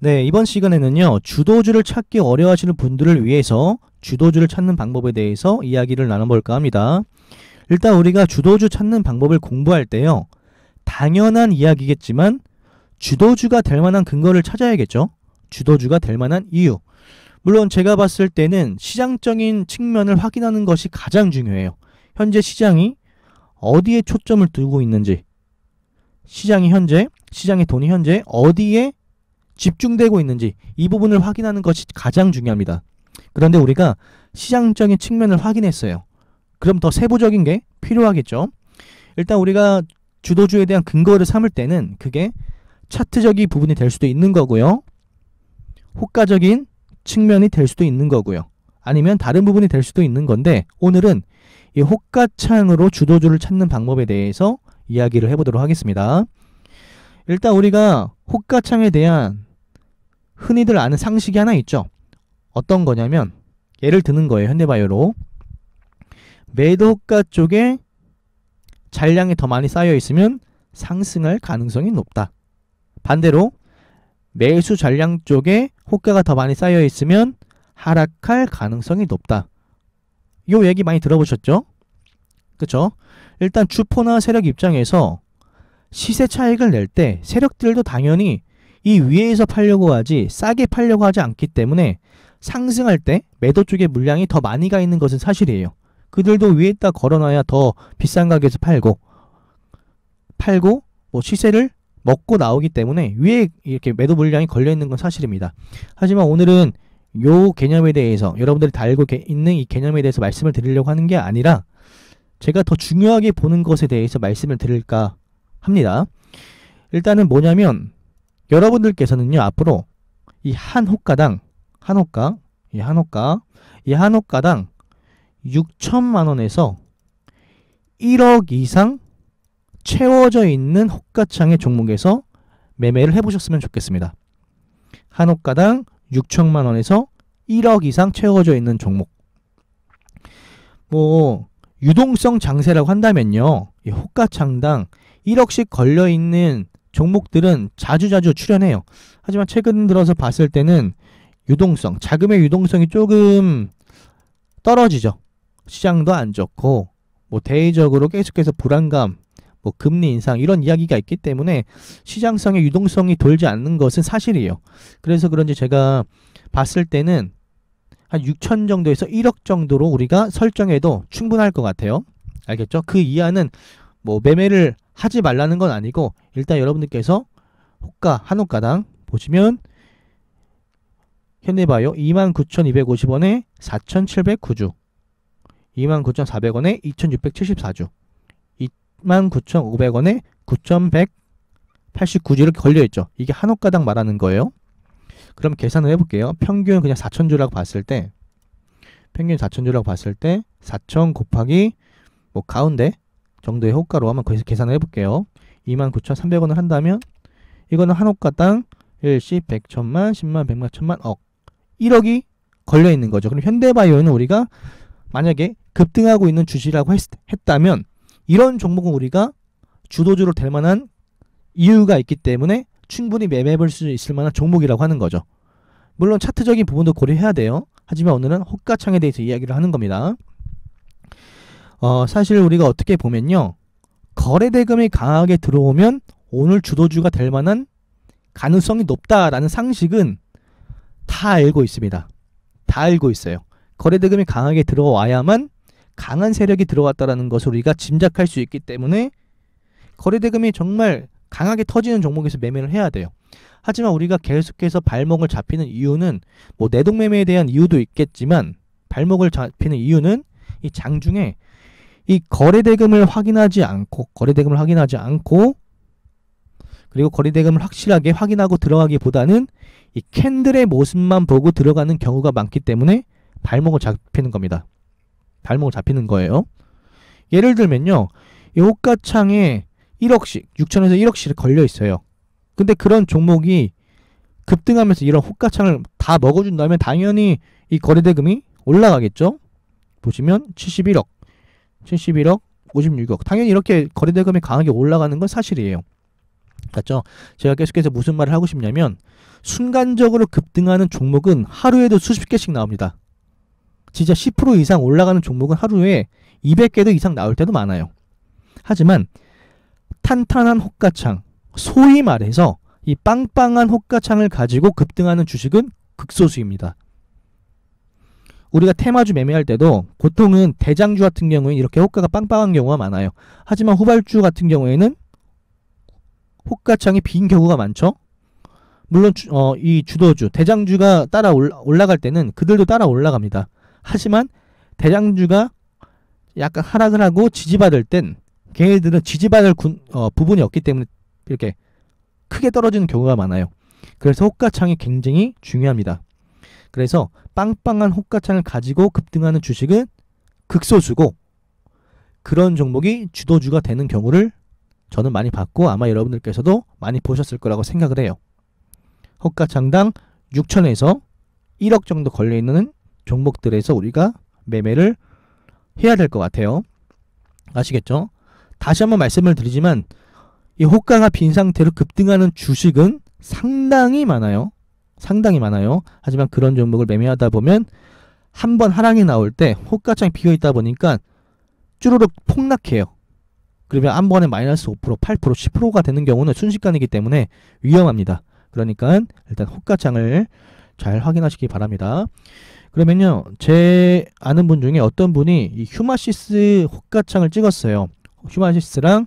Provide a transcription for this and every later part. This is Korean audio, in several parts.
네, 이번 시간에는요, 주도주를 찾기 어려워하시는 분들을 위해서 주도주를 찾는 방법에 대해서 이야기를 나눠볼까 합니다. 일단 우리가 주도주 찾는 방법을 공부할 때요, 당연한 이야기겠지만 주도주가 될 만한 근거를 찾아야겠죠. 주도주가 될 만한 이유. 물론 제가 봤을 때는 시장적인 측면을 확인하는 것이 가장 중요해요. 현재 시장이 어디에 초점을 두고 있는지, 시장의 돈이 현재 어디에 집중되고 있는지 이 부분을 확인하는 것이 가장 중요합니다. 그런데 우리가 시장적인 측면을 확인했어요. 그럼 더 세부적인 게 필요하겠죠. 일단 우리가 주도주에 대한 근거를 삼을 때는 그게 차트적인 부분이 될 수도 있는 거고요. 호가적인 측면이 될 수도 있는 거고요. 아니면 다른 부분이 될 수도 있는 건데, 오늘은 이 호가창으로 주도주를 찾는 방법에 대해서 이야기를 해보도록 하겠습니다. 일단 우리가 호가창에 대한 흔히들 아는 상식이 하나 있죠. 어떤 거냐면, 예를 드는 거예요. 현대바이오로 매도 호가 쪽에 잔량이 더 많이 쌓여 있으면 상승할 가능성이 높다. 반대로 매수 잔량 쪽에 호가가 더 많이 쌓여 있으면 하락할 가능성이 높다. 요 얘기 많이 들어보셨죠? 그쵸? 일단 주포나 세력 입장에서 시세 차익을 낼 때 세력들도 당연히 이 위에서 팔려고 하지 싸게 팔려고 하지 않기 때문에 상승할 때 매도 쪽에 물량이 더 많이 가 있는 것은 사실이에요. 그들도 위에다 걸어놔야 더 비싼 가격에서 팔고 뭐 시세를 먹고 나오기 때문에 위에 이렇게 매도 물량이 걸려 있는 건 사실입니다. 하지만 오늘은 요 개념에 대해서, 여러분들이 다 알고 있는 이 개념에 대해서 말씀을 드리려고 하는 게 아니라 제가 더 중요하게 보는 것에 대해서 말씀을 드릴까 합니다. 일단은 뭐냐면, 여러분들께서는요, 앞으로 이 한 호가당 6천만 원에서 1억 이상 채워져 있는 호가창의 종목에서 매매를 해보셨으면 좋겠습니다. 한 호가당 6천만 원에서 1억 이상 채워져 있는 종목. 뭐 유동성 장세라고 한다면요, 이 호가창당 1억씩 걸려있는 종목들은 자주자주 출현해요. 하지만 최근 들어서 봤을 때는 자금의 유동성이 조금 떨어지죠. 시장도 안 좋고 뭐 대외적으로 계속해서 불안감, 뭐 금리 인상 이런 이야기가 있기 때문에 시장성의 유동성이 돌지 않는 것은 사실이에요. 그래서 그런지 제가 봤을 때는 한 6천 정도에서 1억 정도로 우리가 설정해도 충분할 것 같아요. 알겠죠? 그 이하는 뭐 매매를 하지 말라는 건 아니고, 일단 여러분들께서 한 호가당 보시면 현대바이오 29,250원에 4,709주, 29,400원에 2,674주, 29,500원에 9,189주 이렇게 걸려있죠. 이게 한 호가당 말하는 거예요. 그럼 계산을 해볼게요. 평균 그냥 4,000주라고 봤을 때, 4,000 곱하기 뭐 가운데 정도의 호가로 한번 거기서 계산을 해볼게요. 29,300원을 한다면 이거는 한 호가당 1시 100, 1000만, 10만, 100만, 1000만, 억 1억이 걸려있는 거죠. 그럼 현대바이오는 우리가 만약에 급등하고 있는 주식이라고 했다면 이런 종목은 우리가 주도주로 될 만한 이유가 있기 때문에 충분히 매매해볼 수 있을 만한 종목이라고 하는 거죠. 물론 차트적인 부분도 고려해야 돼요. 하지만 오늘은 호가창에 대해서 이야기를 하는 겁니다. 사실 우리가 어떻게 보면요, 거래대금이 강하게 들어오면 오늘 주도주가 될 만한 가능성이 높다라는 상식은 다 알고 있습니다. 다 알고 있어요. 거래대금이 강하게 들어와야만 강한 세력이 들어왔다라는 것을 우리가 짐작할 수 있기 때문에 거래대금이 정말 강하게 터지는 종목에서 매매를 해야 돼요. 하지만 우리가 계속해서 발목을 잡히는 이유는 뭐 내동매매에 대한 이유도 있겠지만, 발목을 잡히는 이유는 이 장중에 이 거래대금을 확인하지 않고 그리고 거래대금을 확실하게 확인하고 들어가기보다는 이 캔들의 모습만 보고 들어가는 경우가 많기 때문에 발목을 잡히는 겁니다. 발목을 잡히는 거예요. 예를 들면요, 이 호가창에 1억씩, 6천에서 1억씩 걸려 있어요. 근데 그런 종목이 급등하면서 이런 호가창을 다 먹어준다면 당연히 이 거래대금이 올라가겠죠. 보시면 71억, 56억, 당연히 이렇게 거래대금이 강하게 올라가는 건 사실이에요. 맞죠? 제가 계속해서 무슨 말을 하고 싶냐면 순간적으로 급등하는 종목은 하루에도 수십 개씩 나옵니다. 진짜 10% 이상 올라가는 종목은 하루에 200개도 이상 나올 때도 많아요. 하지만 탄탄한 호가창, 소위 말해서 이 빵빵한 호가창을 가지고 급등하는 주식은 극소수입니다. 우리가 테마주 매매할 때도 보통은 대장주 같은 경우에는 이렇게 호가가 빵빵한 경우가 많아요. 하지만 후발주 같은 경우에는 호가창이 빈 경우가 많죠. 물론 이 주도주, 대장주가 따라 올라갈 때는 그들도 따라 올라갑니다. 하지만 대장주가 약간 하락을 하고 지지받을 땐 걔네들은 지지받을 부분이 없기 때문에 이렇게 크게 떨어지는 경우가 많아요. 그래서 호가창이 굉장히 중요합니다. 그래서 빵빵한 호가창을 가지고 급등하는 주식은 극소수고 그런 종목이 주도주가 되는 경우를 저는 많이 봤고 아마 여러분들께서도 많이 보셨을 거라고 생각을 해요. 호가창당 6천에서 1억 정도 걸려있는 종목들에서 우리가 매매를 해야 될 것 같아요. 아시겠죠? 다시 한번 말씀을 드리지만 이 호가가 빈 상태로 급등하는 주식은 상당히 많아요. 상당히 많아요. 하지만 그런 종목을 매매하다 보면 한 번 하락이 나올 때 호가창이 비어있다 보니까 쭈루룩 폭락해요. 그러면 한 번에 마이너스 5%, 8%, 10%가 되는 경우는 순식간이기 때문에 위험합니다. 그러니까 일단 호가창을 잘 확인하시기 바랍니다. 그러면요, 제 아는 분 중에 어떤 분이 이 휴마시스 호가창을 찍었어요. 휴마시스랑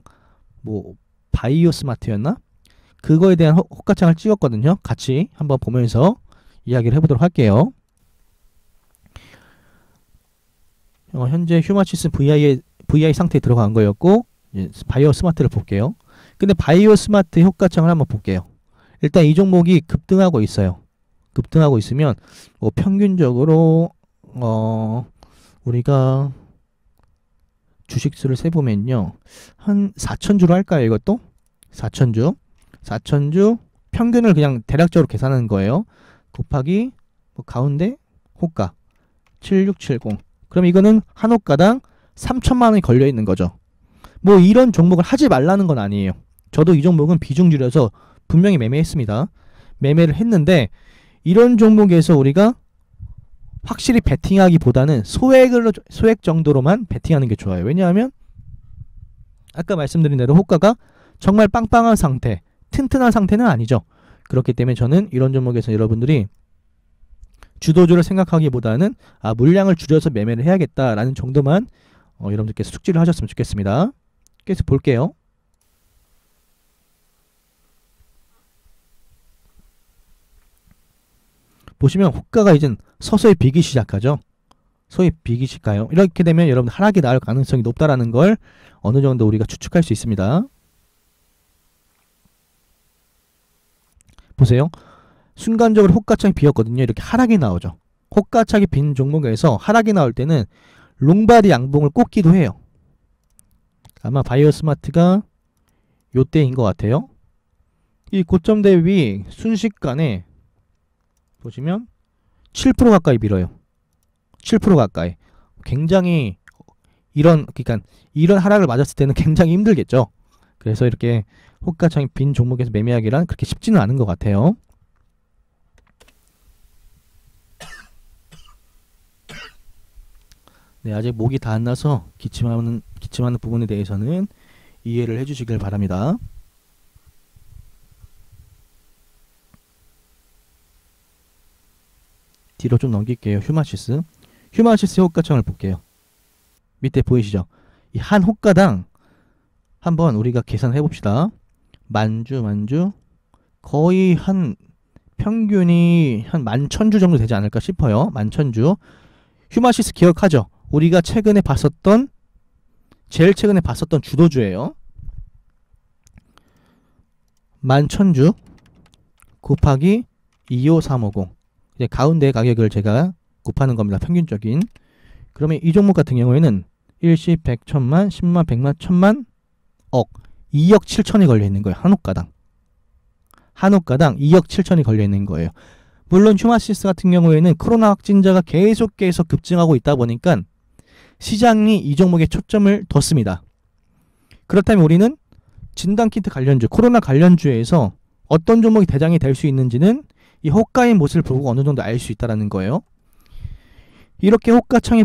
뭐 바이오스마트였나? 그거에 대한 호가창을 찍었거든요. 같이 한번 보면서 이야기를 해보도록 할게요. 현재 휴마시스 VI 상태에 들어간 거였고 바이오스마트를 볼게요. 근데 바이오스마트 호가창을 한번 볼게요. 일단 이 종목이 급등하고 있어요. 급등하고 있으면 뭐 평균적으로 우리가 주식수를 세보면요, 한 4,000주로 할까요? 이것도 4,000주 평균을 그냥 대략적으로 계산하는 거예요. 곱하기 뭐 가운데 호가 7670. 그럼 이거는 한 호가당 3천만 원이 걸려 있는 거죠. 뭐 이런 종목을 하지 말라는 건 아니에요. 저도 이 종목은 비중 줄여서 분명히 매매했습니다. 매매를 했는데 이런 종목에서 우리가 확실히 베팅하기보다는 소액 정도로만 베팅하는 게 좋아요. 왜냐하면 아까 말씀드린 대로 호가가 정말 빵빵한 상태, 튼튼한 상태는 아니죠. 그렇기 때문에 저는 이런 종목에서 여러분들이 주도주를 생각하기보다는 물량을 줄여서 매매를 해야겠다라는 정도만 여러분들께서 숙지를 하셨으면 좋겠습니다. 계속 볼게요. 보시면 호가가 이제 서서히 비기 시작하죠. 서서히 비기 시작해요. 이렇게 되면 여러분 하락이 나올 가능성이 높다라는 걸 어느 정도 우리가 추측할 수 있습니다. 보세요. 순간적으로 호가창이 비었거든요. 이렇게 하락이 나오죠. 호가창이 빈 종목에서 하락이 나올 때는 롱바디 양봉을 꽂기도 해요. 아마 바이오스마트가 요때인 것 같아요. 이 고점 대비 순식간에 보시면 7% 가까이 밀어요. 7% 가까이. 굉장히 그러니까 이런 하락을 맞았을 때는 굉장히 힘들겠죠. 그래서 이렇게 호가창이 빈 종목에서 매매하기란 그렇게 쉽지는 않은 것 같아요. 네, 아직 목이 다 안 나서 기침하는 부분에 대해서는 이해를 해주시길 바랍니다. 뒤로 좀 넘길게요. 휴마시스 호가창을 볼게요. 밑에 보이시죠? 이 한 호가당 한번 우리가 계산해 봅시다. 만주 거의 한 평균이 한 11,000주 정도 되지 않을까 싶어요. 11,000주. 휴마시스 기억하죠? 우리가 제일 최근에 봤었던 주도주예요. 11,000주 곱하기 25350. 이제 가운데 가격을 제가 곱하는 겁니다. 평균적인. 그러면 이 종목 같은 경우에는 일시 100, 1000만, 10만, 100만, 1000만, 억 2억 7천이 걸려 있는 거예요. 한 호가당 2억 7천이 걸려 있는 거예요. 물론 휴마시스 같은 경우에는 코로나 확진자가 계속해서 급증하고 있다 보니까 시장이 이 종목에 초점을 뒀습니다. 그렇다면 우리는 진단키트 관련주, 코로나 관련주에서 어떤 종목이 대장이 될 수 있는지는 이 호가의 모습을 보고 어느 정도 알 수 있다는 거예요. 이렇게 호가창이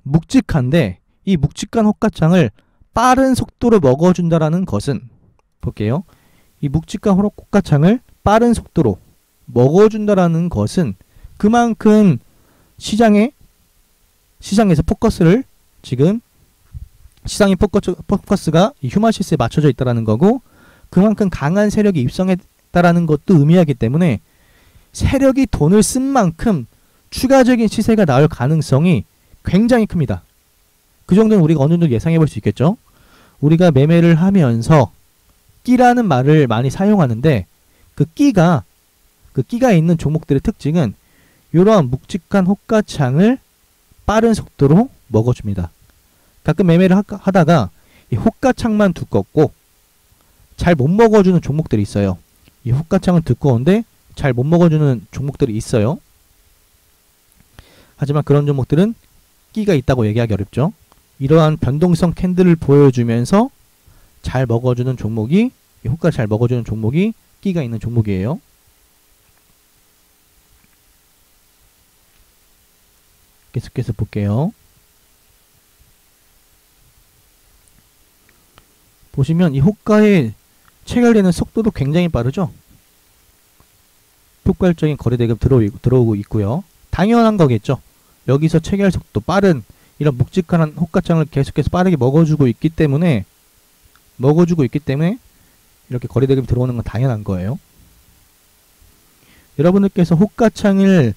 묵직한데 이 묵직한 호가창을 빠른 속도로 먹어준다라는 것은, 볼게요. 이 묵직한 호가창을 빠른 속도로 먹어준다라는 것은 그만큼 시장에서 포커스를, 지금 시장의 포커스가 이 휴마시스에 맞춰져 있다는 거고, 그만큼 강한 세력이 입성했다라는 것도 의미하기 때문에 세력이 돈을 쓴 만큼 추가적인 시세가 나올 가능성이 굉장히 큽니다. 그 정도는 우리가 어느 정도 예상해 볼 수 있겠죠. 우리가 매매를 하면서 끼라는 말을 많이 사용하는데, 그 끼가 있는 종목들의 특징은 이러한 묵직한 호가창을 빠른 속도로 먹어줍니다. 가끔 매매를 하다가 이 호가창만 두껍고 잘 못 먹어주는 종목들이 있어요. 이 호가창은 두꺼운데 잘 못 먹어주는 종목들이 있어요. 하지만 그런 종목들은 끼가 있다고 얘기하기 어렵죠. 이러한 변동성 캔들을 보여주면서 잘 먹어주는 종목이, 이 호가 잘 먹어주는 종목이 끼가 있는 종목이에요. 계속해서 볼게요. 보시면 이 호가의 체결되는 속도도 굉장히 빠르죠. 폭발적인 거래대금 들어오고 있고요. 당연한 거겠죠. 여기서 체결 속도 빠른 이런 묵직한 호가창을 계속해서 빠르게 먹어주고 있기 때문에 이렇게 거래대금이 들어오는 건 당연한 거예요. 여러분들께서 호가창을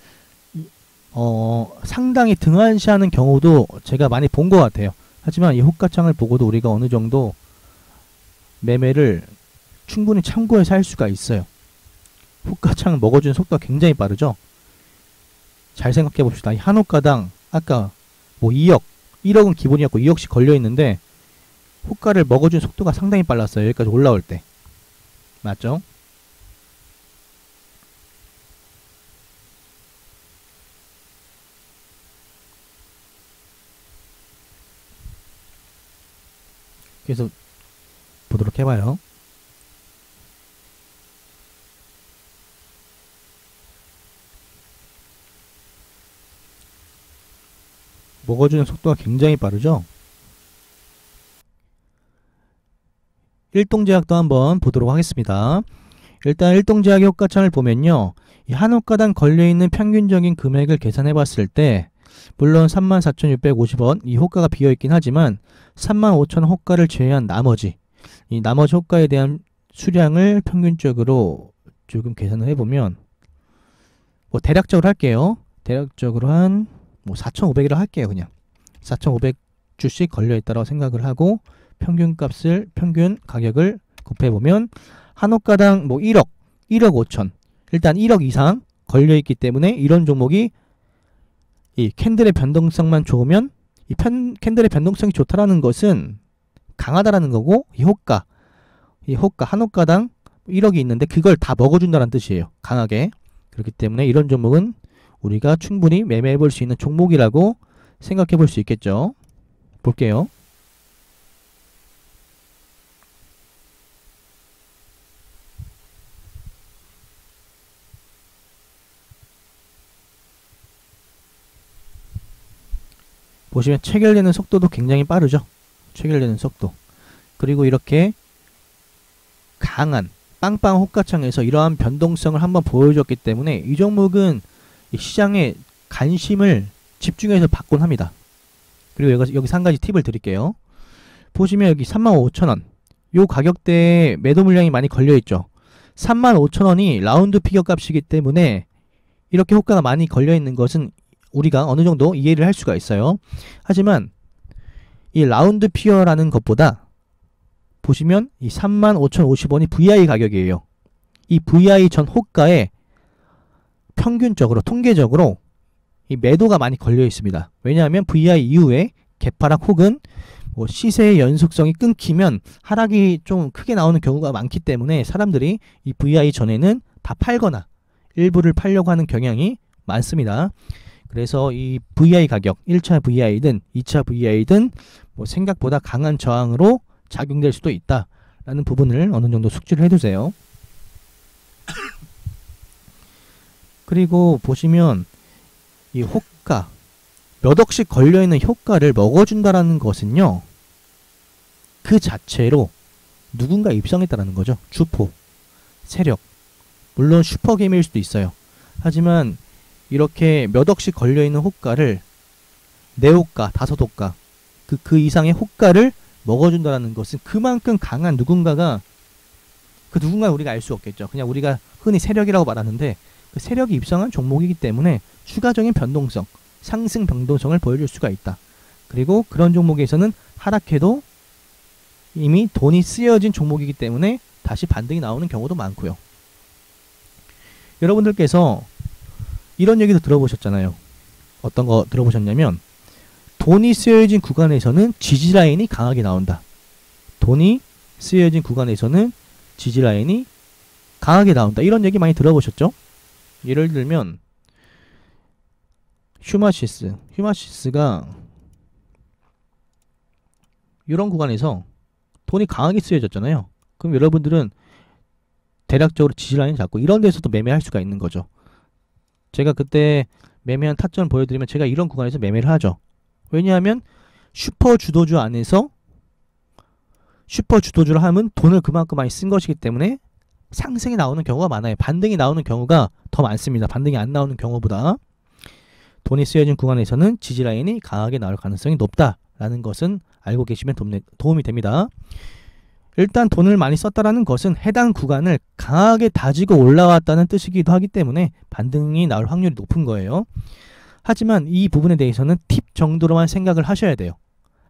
상당히 등한시하는 경우도 제가 많이 본 것 같아요. 하지만 이 호가창을 보고도 우리가 어느 정도 매매를 충분히 참고해서 할 수가 있어요. 호가창을 먹어주는 속도가 굉장히 빠르죠. 잘 생각해 봅시다. 이 한 호가당 아까 뭐 2억, 1억은 기본이었고 2억씩 걸려 있는데 호가를 먹어주는 속도가 상당히 빨랐어요. 여기까지 올라올 때. 맞죠? 그래서 보도록 해봐요. 먹어주는 속도가 굉장히 빠르죠. 일동제약도 한번 보도록 하겠습니다. 일단 일동제약의 호가창을 보면요, 이 한 호가당 걸려있는 평균적인 금액을 계산해 봤을 때 물론 34,650원 이 호가가 비어있긴 하지만 35,000원 호가를 제외한 이 나머지 호가에 대한 수량을 평균적으로 조금 계산을 해보면, 뭐 대략적으로 할게요. 대략적으로 한 4,500이라고 할게요. 그냥 4,500주씩 걸려있다고 생각을 하고 평균 가격을 곱해보면 한 호가당 1억 5천, 일단 1억 이상 걸려있기 때문에 이런 종목이 이 캔들의 변동성만 좋으면, 이 캔들의 변동성이 좋다라는 것은 강하다라는 거고, 이 호가 한 호가당 1억이 있는데 그걸 다 먹어준다는 뜻이에요. 강하게. 그렇기 때문에 이런 종목은 우리가 충분히 매매해 볼 수 있는 종목이라고 생각해 볼 수 있겠죠. 볼게요. 보시면 체결되는 속도도 굉장히 빠르죠. 체결되는 속도. 그리고 이렇게 강한 빵빵 호가창에서 이러한 변동성을 한번 보여줬기 때문에 이 종목은 이 시장의 관심을 집중해서 받곤 합니다. 그리고 여기서 한 가지 팁을 드릴게요. 보시면 여기 35,000원 요 가격대에 매도 물량이 많이 걸려있죠. 35,000원이 라운드 피겨 값이기 때문에 이렇게 호가가 많이 걸려있는 것은 우리가 어느 정도 이해를 할 수가 있어요. 하지만 이 라운드 피어라는 것보다 보시면 이 35,050원이 VI 가격이에요. 이 VI 전 호가에 평균적으로 통계적으로 이 매도가 많이 걸려 있습니다. 왜냐하면 VI 이후에 개파락 혹은 시세의 연속성이 끊기면 하락이 좀 크게 나오는 경우가 많기 때문에 사람들이 이 VI 전에는 다 팔거나 일부를 팔려고 하는 경향이 많습니다. 그래서 이 VI 가격 1차 VI든 2차 VI든 생각보다 강한 저항으로 작용될 수도 있다라는 부분을 어느 정도 숙지를 해두세요. 그리고 보시면 이 호가 몇 억씩 걸려있는 효과를 먹어준다라는 것은요, 그 자체로 누군가 입성했다라는 거죠. 주포, 세력, 물론 슈퍼게임일 수도 있어요. 하지만 이렇게 몇 억씩 걸려있는 호가를 4호가, 5호가 그 이상의 호가를 먹어준다라는 것은 그만큼 강한 누군가가, 그 누군가는 우리가 알 수 없겠죠. 그냥 우리가 흔히 세력이라고 말하는데 그 세력이 입성한 종목이기 때문에 추가적인 변동성, 상승 변동성을 보여줄 수가 있다. 그리고 그런 종목에서는 하락해도 이미 돈이 쓰여진 종목이기 때문에 다시 반등이 나오는 경우도 많고요. 여러분들께서 이런 얘기도 들어보셨잖아요. 어떤 거 들어보셨냐면, 돈이 쓰여진 구간에서는 지지라인이 강하게 나온다. 돈이 쓰여진 구간에서는 지지라인이 강하게 나온다. 이런 얘기 많이 들어보셨죠? 예를 들면 휴마시스가 이런 구간에서 돈이 강하게 쓰여졌잖아요. 그럼 여러분들은 대략적으로 지지라인 잡고 이런 데서도 매매할 수가 있는 거죠. 제가 그때 매매한 타점을 보여드리면 제가 이런 구간에서 매매를 하죠. 왜냐하면 슈퍼 주도주 안에서 슈퍼 주도주를 하면 돈을 그만큼 많이 쓴 것이기 때문에 상승이 나오는 경우가 많아요. 반등이 나오는 경우가 더 많습니다. 반등이 안 나오는 경우보다. 돈이 쓰여진 구간에서는 지지라인이 강하게 나올 가능성이 높다라는 것은 알고 계시면 도움이 됩니다. 일단 돈을 많이 썼다라는 것은 해당 구간을 강하게 다지고 올라왔다는 뜻이기도 하기 때문에 반등이 나올 확률이 높은 거예요. 하지만 이 부분에 대해서는 팁 정도로만 생각을 하셔야 돼요.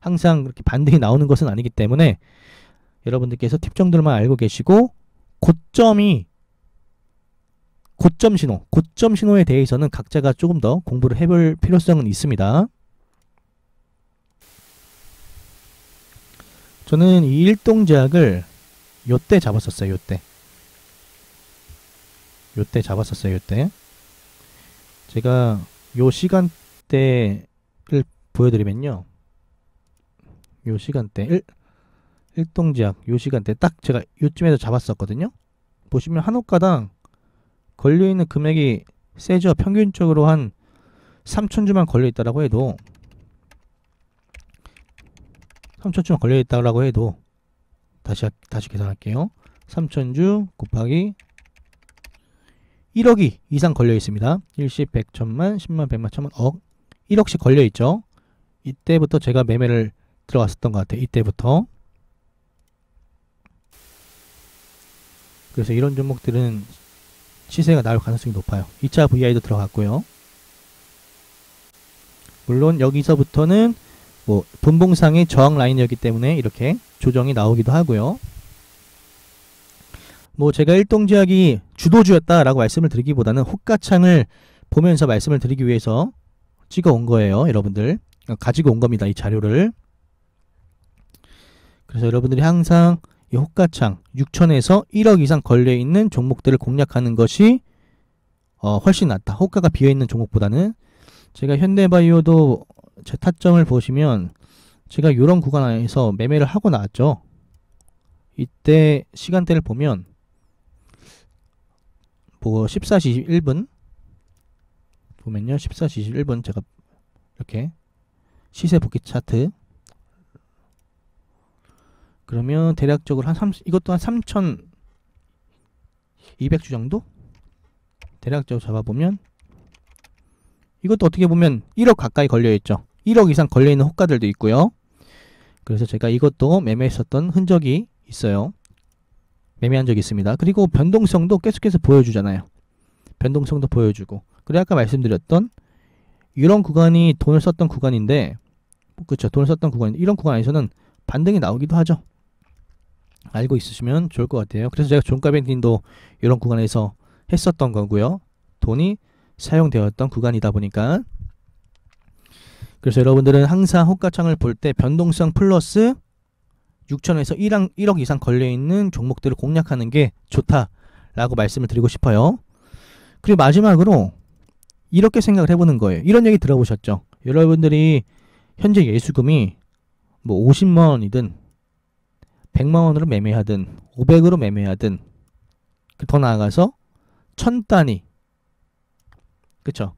항상 그렇게 반등이 나오는 것은 아니기 때문에 여러분들께서 팁 정도로만 알고 계시고, 고점 신호에 대해서는 각자가 조금 더 공부를 해볼 필요성은 있습니다. 저는 이 일동제약을 요때 잡았었어요. 요때 잡았었어요. 요때 제가 요 시간대를 보여드리면요, 요 시간대 일동제약 요 시간대 딱 제가 요쯤에서 잡았었거든요. 보시면 한 호가당 걸려있는 금액이 세죠. 평균적으로 한 3,000주만 걸려있다라고 해도 3,000주만 걸려있다라고 해도 다시 계산할게요. 3,000주 곱하기 1억이 이상 걸려있습니다. 일시 100, 1000만, 10만, 100만, 1000만, 억 1억씩 걸려있죠. 이때부터 제가 매매를 들어갔었던 것 같아요. 이때부터. 그래서 이런 종목들은 시세가 나올 가능성이 높아요. 2차 VI도 들어갔고요. 물론 여기서부터는 뭐 분봉상의 저항 라인이었기 때문에 이렇게 조정이 나오기도 하고요. 뭐 제가 일동제약이 주도주였다라고 말씀을 드리기보다는 호가창을 보면서 말씀을 드리기 위해서 찍어 온 거예요. 여러분들 가지고 온 겁니다. 이 자료를. 그래서 여러분들이 항상 이 호가창 6천에서 1억 이상 걸려있는 종목들을 공략하는 것이 훨씬 낫다. 호가가 비어있는 종목보다는. 제가 현대바이오도 제 타점을 보시면 제가 이런 구간 안에서 매매를 하고 나왔죠. 이때 시간대를 보면 뭐 14시 21분 보면요, 14시 21분 제가 이렇게 시세 복귀 차트, 그러면 대략적으로 한 30, 이것도 한 3,200주 정도? 대략적으로 잡아보면 이것도 어떻게 보면 1억 가까이 걸려있죠. 1억 이상 걸려있는 호가들도 있고요. 그래서 제가 이것도 매매했었던 흔적이 있어요. 매매한 적이 있습니다. 그리고 변동성도 계속해서 보여주잖아요. 변동성도 보여주고. 그리고 아까 말씀드렸던 이런 구간이 돈을 썼던 구간인데, 그렇죠, 돈을 썼던 구간인데 이런 구간에서는 반등이 나오기도 하죠. 알고 있으시면 좋을 것 같아요. 그래서 제가 종가뱅딩도 이런 구간에서 했었던 거고요. 돈이 사용되었던 구간이다 보니까. 그래서 여러분들은 항상 호가창을 볼 때 변동성 플러스 6천에서 1억 이상 걸려있는 종목들을 공략하는 게 좋다라고 말씀을 드리고 싶어요. 그리고 마지막으로 이렇게 생각을 해보는 거예요. 이런 얘기 들어보셨죠? 여러분들이 현재 예수금이 뭐 50만 원이든 100만 원으로 매매하든 500으로 매매하든 더 나아가서 1000단위, 그쵸?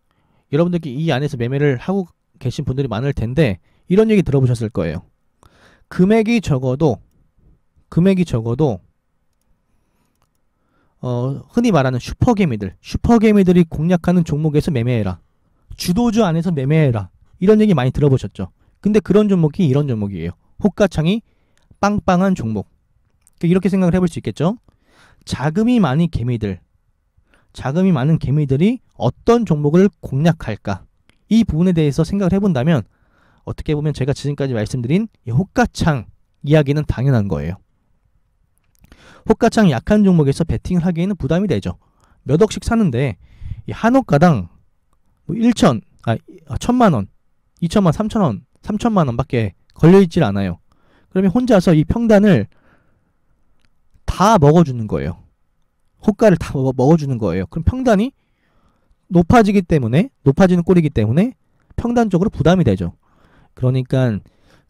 여러분들께 이 안에서 매매를 하고 계신 분들이 많을 텐데 이런 얘기 들어보셨을 거예요. 금액이 적어도 흔히 말하는 슈퍼개미들이 공략하는 종목에서 매매해라. 주도주 안에서 매매해라. 이런 얘기 많이 들어보셨죠? 근데 그런 종목이 이런 종목이에요. 호가창이 빵빵한 종목. 이렇게 생각을 해볼 수 있겠죠? 자금이 많은 개미들이 어떤 종목을 공략할까? 이 부분에 대해서 생각을 해본다면 어떻게 보면 제가 지금까지 말씀드린 이 호가창 이야기는 당연한 거예요. 호가창 약한 종목에서 베팅을 하기에는 부담이 되죠. 몇 억씩 사는데 이 한 호가당 뭐 1000만 원, 2천만, 3천만 원밖에 걸려있질 않아요. 그러면 혼자서 이 평단을 다 먹어주는 거예요. 호가를 다 먹어주는 거예요. 그럼 평단이 높아지는 꼴이기 때문에 평단적으로 부담이 되죠. 그러니까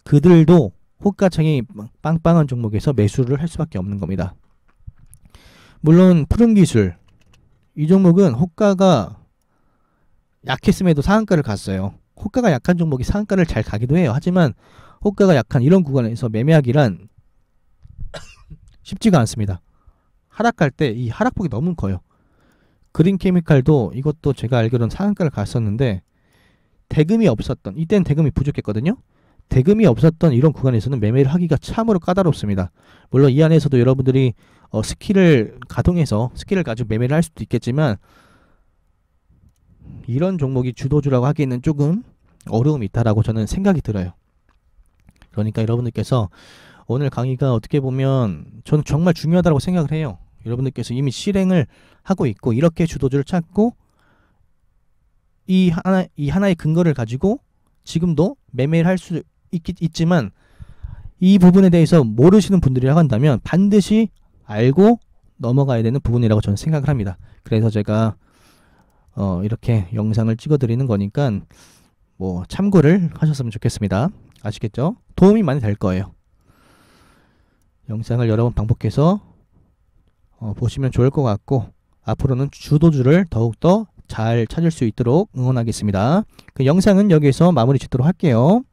그들도 호가창이 빵빵한 종목에서 매수를 할 수밖에 없는 겁니다. 물론 푸른기술 이 종목은 호가가 약했음에도 상한가를 갔어요. 호가가 약한 종목이 상한가를 잘 가기도 해요. 하지만 호가가 약한 이런 구간에서 매매하기란 쉽지가 않습니다. 하락할 때 이 하락폭이 너무 커요. 그린케미칼도 이것도 제가 알기로는 상한가를 갔었는데 이때는 대금이 부족했거든요. 대금이 없었던 이런 구간에서는 매매를 하기가 참으로 까다롭습니다. 물론 이 안에서도 여러분들이 스킬을 가동해서 스킬을 가지고 매매를 할 수도 있겠지만 이런 종목이 주도주라고 하기에는 조금 어려움이 있다라고 저는 생각이 들어요. 그러니까 여러분들께서 오늘 강의가 어떻게 보면 저는 정말 중요하다고 생각을 해요. 여러분들께서 이미 실행을 하고 있고 이렇게 주도주를 찾고 이 하나의 근거를 가지고 지금도 매매를 할 수 있지만 이 부분에 대해서 모르시는 분들이라고 한다면 반드시 알고 넘어가야 되는 부분이라고 저는 생각을 합니다. 그래서 제가 이렇게 영상을 찍어 드리는 거니까 뭐 참고를 하셨으면 좋겠습니다. 아시겠죠? 도움이 많이 될 거예요. 영상을 여러 번 반복해서 보시면 좋을 것 같고 앞으로는 주도주를 더욱더 잘 찾을 수 있도록 응원하겠습니다. 그 영상은 여기서 마무리 짓도록 할게요.